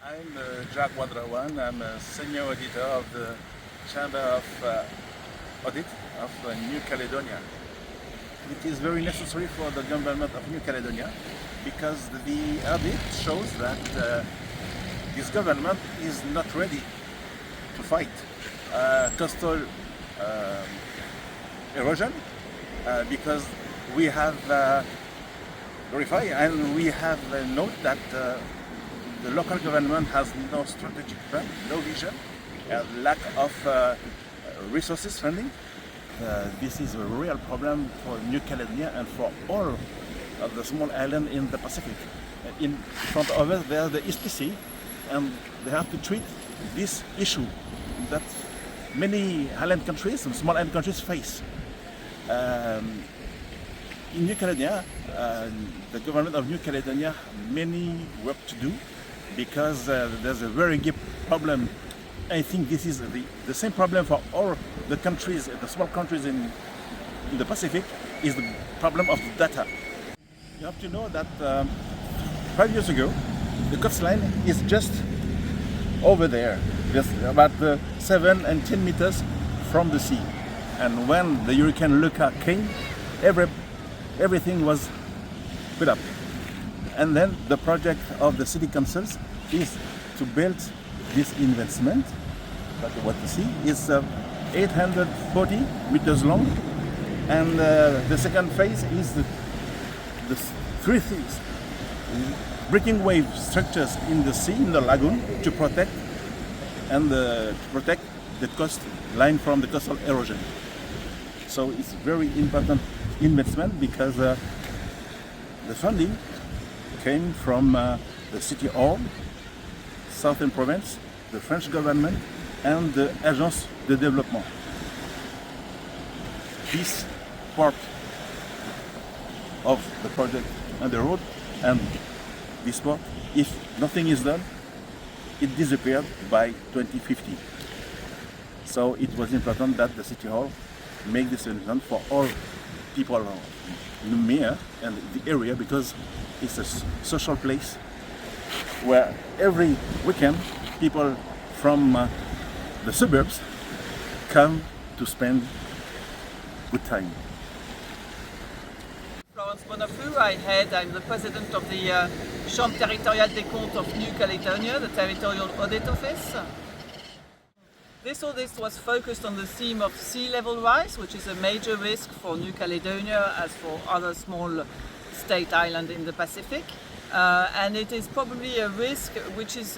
I'm Jacques Wadrawan. I'm a senior auditor of the Chamber of Audit of New Caledonia. It is very necessary for the government of New Caledonia because the audit shows that this government is not ready to fight coastal erosion because we have verified and we have noted that the local government has no strategic plan, no vision, lack of resources funding. This is a real problem for New Caledonia and for all of the small islands in the Pacific. In front of us there's the East Sea, and they have to treat this issue that many island countries and small island countries face. In New Caledonia, the government of New Caledonia many work to do because there's a very deep problem. I think this is the same problem for all the countries, the small countries in the Pacific, is the problem of data. You have to know that 5 years ago, the coastline is just over there, just about 7 and 10 meters from the sea. And when the Hurricane Luca came, everything was put up. And then the project of the city councils is to build this investment. But what you see is 840 meters long, and the second phase is the three things: breaking wave structures in the sea, in the lagoon, to protect the coast line from the coastal erosion. So it's very important investment because the funding came from the City Hall, Southern Province, the French government, and the Agence de Développement. This part of the project and the road, and this part, if nothing is done, it disappeared by 2050. So it was important that the City Hall make this investment for all people in the Mea and the area, because it's a social place where every weekend people from the suburbs come to spend good time. Florence Bonafou, I'm the president of the Chambre Territoriale des Comptes of New Caledonia, the Territorial Audit Office. This audit was focused on the theme of sea level rise, which is a major risk for New Caledonia as for other small state islands in the Pacific. And it is probably a risk which is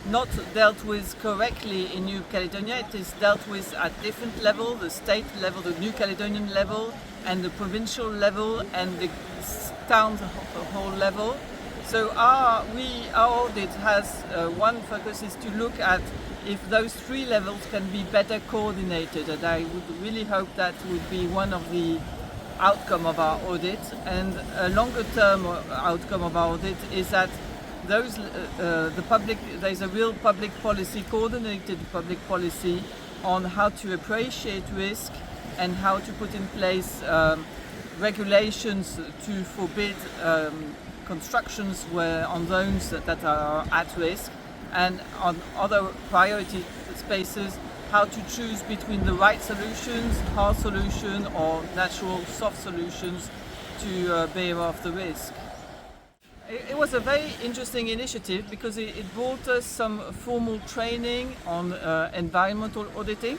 not dealt with correctly in New Caledonia. It is dealt with at different levels: the state level, the New Caledonian level, and the provincial level, and the town hall level. So our audit has one focus is to look at if those three levels can be better coordinated, and I would really hope that would be one of the outcome of our audit. And a longer term outcome of our audit is that there's a real public policy, coordinated public policy on how to appreciate risk and how to put in place regulations to forbid constructions on zones that are at risk, and on other priority spaces, how to choose between the right solutions, hard solution, or natural soft solutions to bear off the risk. It was a very interesting initiative because it brought us some formal training on environmental auditing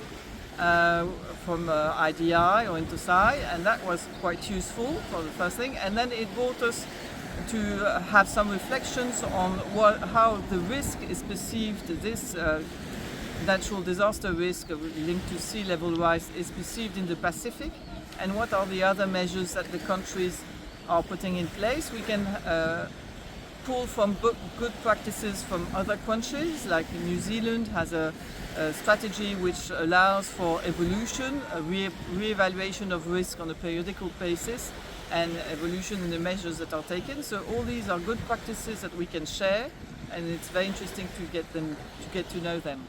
from IDI or Intosai, and that was quite useful for the first thing. And then it brought us to have some reflections on how the risk is perceived, this natural disaster risk linked to sea level rise is perceived in the Pacific, and what are the other measures that the countries are putting in place. We can pull from good practices from other countries, like New Zealand has a strategy which allows for evolution, a re-evaluation of risk on a periodical basis, and evolution in the measures that are taken. So all these are good practices that we can share, and it's very interesting to get to know them.